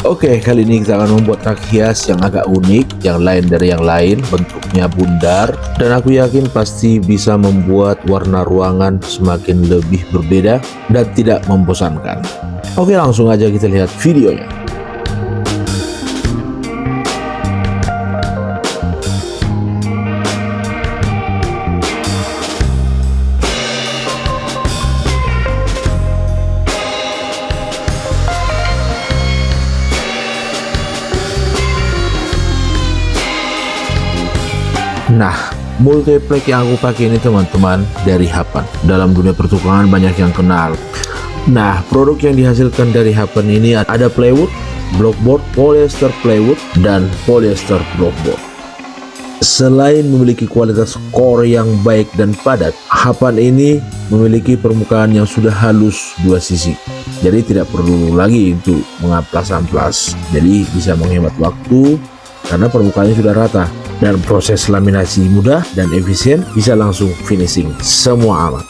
Oke, kali ini kita akan membuat rak hias yang agak unik, yang lain dari yang lain, bentuknya bundar, dan aku yakin pasti bisa membuat warna ruangan semakin lebih berbeda dan tidak membosankan. Oke, langsung aja kita lihat videonya. Nah, multiplek yang aku pakai ini teman-teman dari Hapan. Dalam dunia pertukangan banyak yang kenal. Nah, produk yang dihasilkan dari Hapan ini ada plywood, blockboard, polyester plywood, dan polyester blockboard. Selain memiliki kualitas core yang baik dan padat, Hapan ini memiliki permukaan yang sudah halus dua sisi. Jadi tidak perlu lagi untuk mengamplas-amplas. Jadi bisa menghemat waktu karena permukaannya sudah rata. Dan proses laminasi mudah dan efisien, bisa langsung finishing semua alat.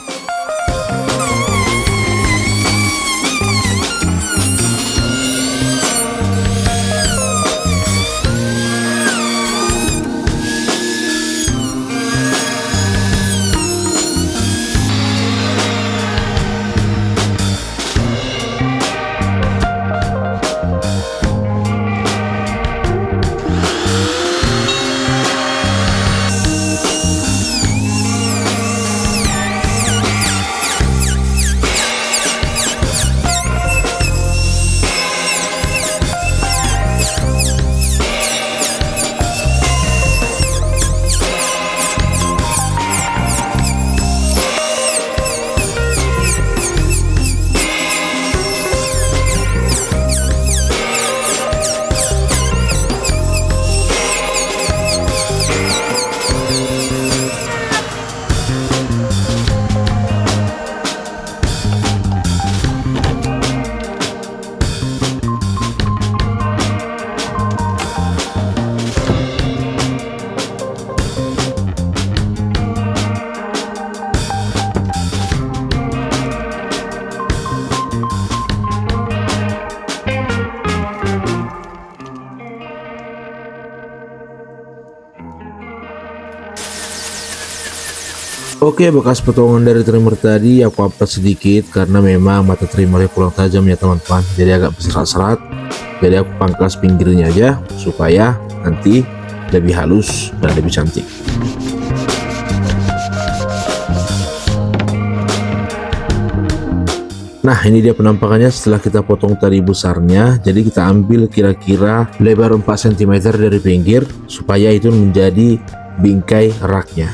Oke, bekas potongan dari trimmer tadi aku upload sedikit karena memang mata trimmernya kurang tajam ya teman-teman, jadi agak berserat-serat. Jadi aku pangkas pinggirnya aja supaya nanti lebih halus dan lebih cantik. Nah, ini dia penampakannya setelah kita potong tali besarnya. Jadi kita ambil kira-kira lebar 4 cm dari pinggir supaya itu menjadi bingkai raknya.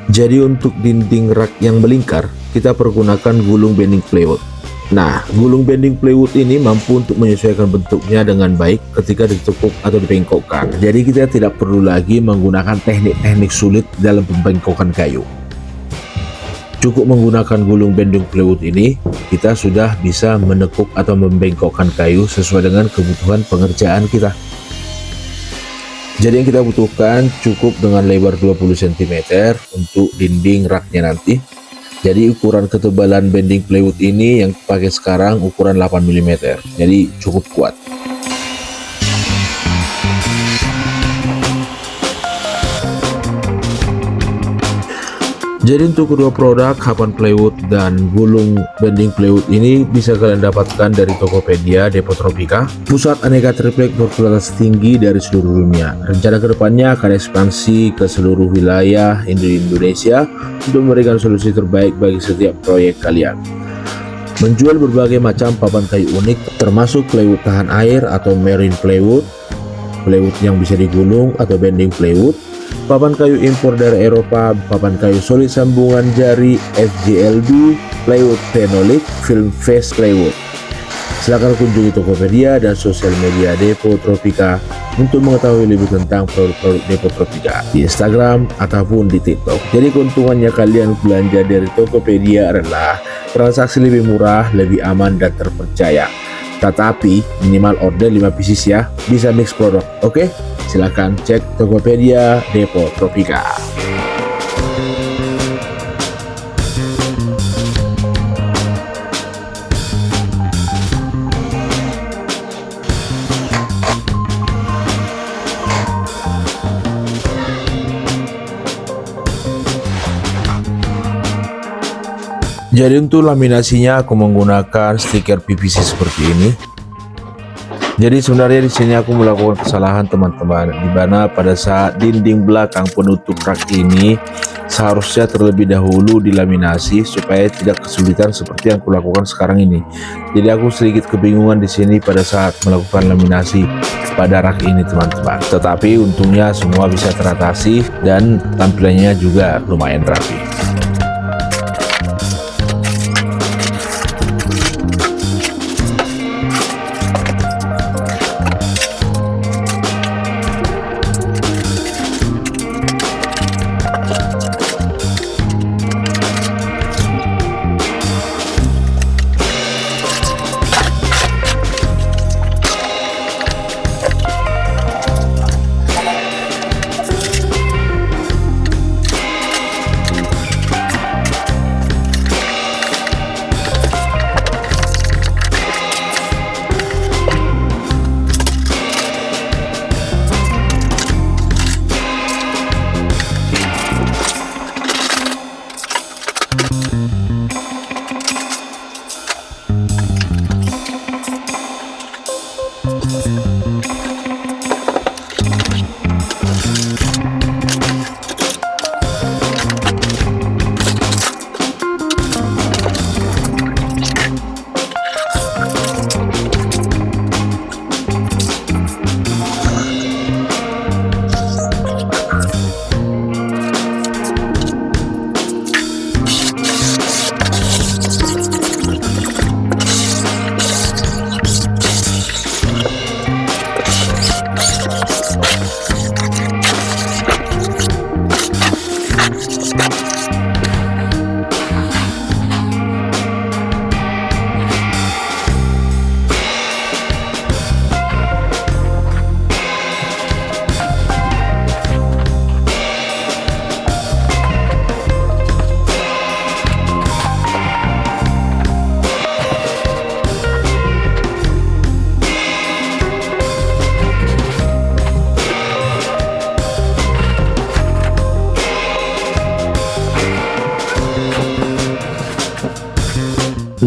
Jadi untuk dinding rak yang melingkar, kita pergunakan gulung bending plywood. Nah, gulung bending plywood ini mampu untuk menyesuaikan bentuknya dengan baik ketika ditekuk atau dibengkokkan. Jadi kita tidak perlu lagi menggunakan teknik-teknik sulit dalam pembengkokan kayu. Cukup menggunakan gulung bending plywood ini, kita sudah bisa menekuk atau membengkokkan kayu sesuai dengan kebutuhan pengerjaan kita. Jadi yang kita butuhkan cukup dengan lebar 20 cm untuk dinding raknya nanti. Jadi ukuran ketebalan bending plywood ini yang pakai sekarang ukuran 8 mm. Jadi cukup kuat. Jadi untuk kedua produk Hapan plywood dan gulung bending plywood ini bisa kalian dapatkan dari Tokopedia, Depo Tropika, pusat aneka triplek berkualitas tinggi dari seluruh dunia. Rencana kedepannya akan ekspansi ke seluruh wilayah Indonesia untuk memberikan solusi terbaik bagi setiap proyek kalian. Menjual berbagai macam papan kayu unik termasuk plywood tahan air atau marine plywood, plywood yang bisa digulung atau bending plywood, papan kayu impor dari Eropa, papan kayu solid sambungan jari FGLB, plywood phenolic, film face plywood. Silahkan kunjungi Tokopedia dan sosial media Depo Tropika untuk mengetahui lebih tentang produk-produk Depo Tropika di Instagram ataupun di TikTok. Jadi keuntungannya kalian belanja dari Tokopedia adalah transaksi lebih murah, lebih aman dan terpercaya. Tetapi minimal order 5 pieces ya, bisa mix produk. Oke? Silakan cek Tokopedia Depo Tropika. Jadi untuk laminasinya aku menggunakan stiker PVC seperti ini. Jadi sebenarnya di sini aku melakukan kesalahan teman-teman, di mana pada saat dinding belakang penutup rak ini seharusnya terlebih dahulu dilaminasi supaya tidak kesulitan seperti yang kulakukan sekarang ini. Jadi aku sedikit kebingungan di sini pada saat melakukan laminasi pada rak ini teman-teman. Tetapi untungnya semua bisa teratasi dan tampilannya juga lumayan rapi.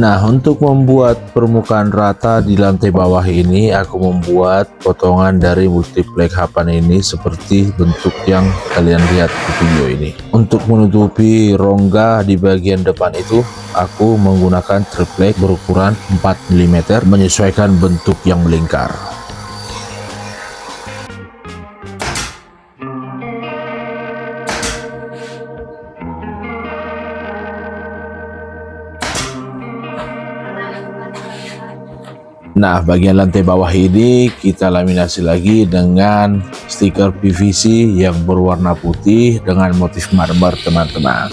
Nah, untuk membuat permukaan rata di lantai bawah ini, aku membuat potongan dari multiplex hapan ini seperti bentuk yang kalian lihat di video ini. Untuk menutupi rongga di bagian depan itu, aku menggunakan triplek berukuran 4 mm menyesuaikan bentuk yang melingkar. Nah, bagian lantai bawah ini kita laminasi lagi dengan stiker PVC yang berwarna putih dengan motif marmer teman-teman.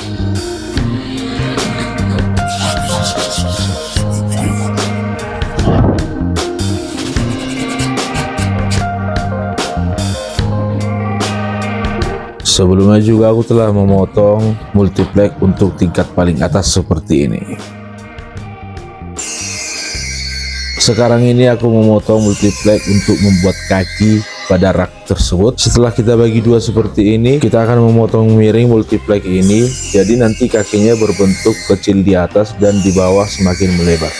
Sebelumnya juga aku telah memotong multiplex untuk tingkat paling atas seperti ini. Sekarang ini aku memotong multiplex untuk membuat kaki pada rak tersebut. Setelah kita bagi dua seperti ini, kita akan memotong miring multiplex ini, jadi nanti kakinya berbentuk kecil di atas dan di bawah semakin melebar.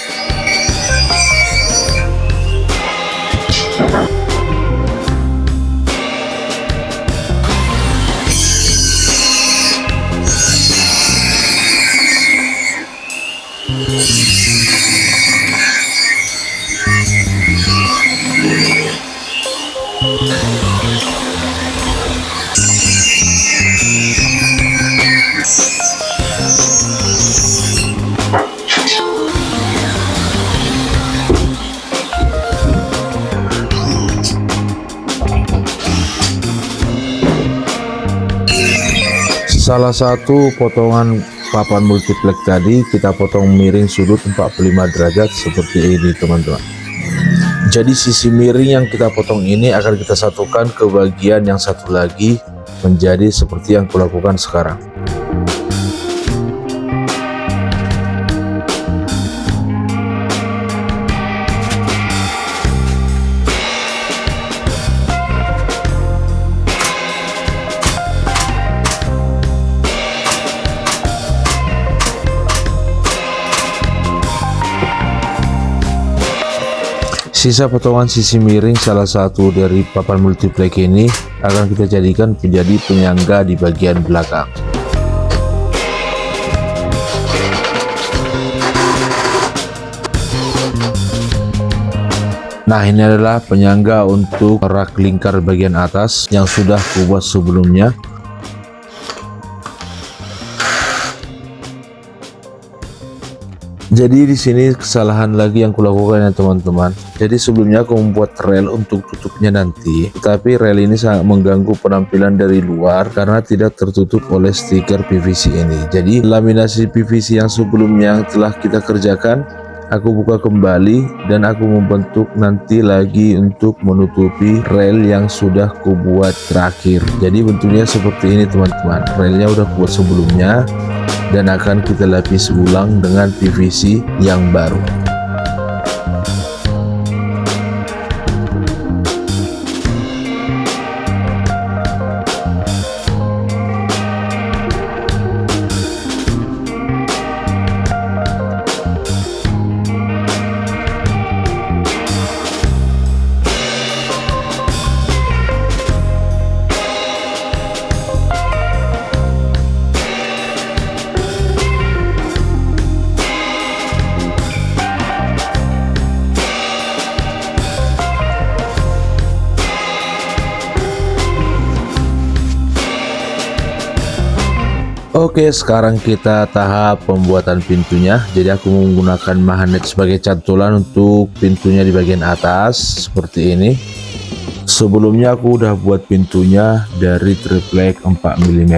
Salah satu potongan papan multiplex tadi kita potong miring sudut 45 derajat seperti ini teman-teman. Jadi sisi miring yang kita potong ini akan kita satukan ke bagian yang satu lagi menjadi seperti yang kulakukan sekarang. Sisa potongan sisi miring salah satu dari papan multiplex ini akan kita jadikan menjadi penyangga di bagian belakang. Nah, ini adalah penyangga untuk rak lingkar bagian atas yang sudah kubuat sebelumnya. Jadi di sini kesalahan lagi yang kulakukan ya teman-teman. Jadi sebelumnya aku membuat rel untuk tutupnya nanti, tetapi rel ini sangat mengganggu penampilan dari luar karena tidak tertutup oleh stiker PVC ini. Jadi laminasi PVC yang sebelumnya yang telah kita kerjakan, aku buka kembali dan aku membentuk nanti lagi untuk menutupi rel yang sudah kubuat terakhir. Jadi bentuknya seperti ini teman-teman. Relnya udah kubuat sebelumnya dan akan kita lapis ulang dengan PVC yang baru. Oke, sekarang kita tahap pembuatan pintunya. Jadi aku menggunakan magnet sebagai cantolan untuk pintunya di bagian atas seperti ini. Sebelumnya aku udah buat pintunya dari triplek 4 mm.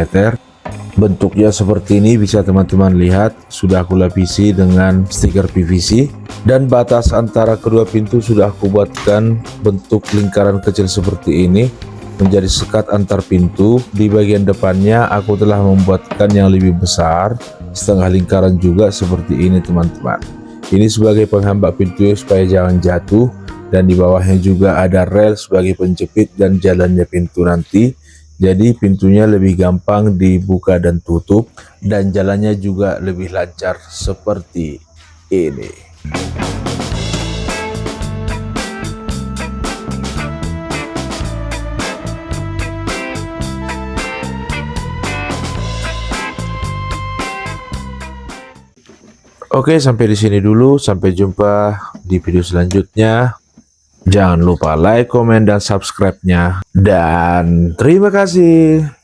Bentuknya seperti ini, bisa teman-teman lihat. Sudah aku lapisi dengan stiker PVC. Dan batas antara kedua pintu sudah aku buatkan bentuk lingkaran kecil seperti ini, menjadi sekat antar pintu. Di bagian depannya aku telah membuatkan yang lebih besar, setengah lingkaran juga seperti ini teman-teman. Ini sebagai penghambat pintunya supaya jangan jatuh, dan di bawahnya juga ada rel sebagai penjepit dan jalannya pintu nanti. Jadi pintunya lebih gampang dibuka dan tutup, dan jalannya juga lebih lancar seperti ini. Oke, sampai di sini dulu. Sampai jumpa di video selanjutnya. Jangan lupa like, komen, dan subscribe-nya. Dan terima kasih.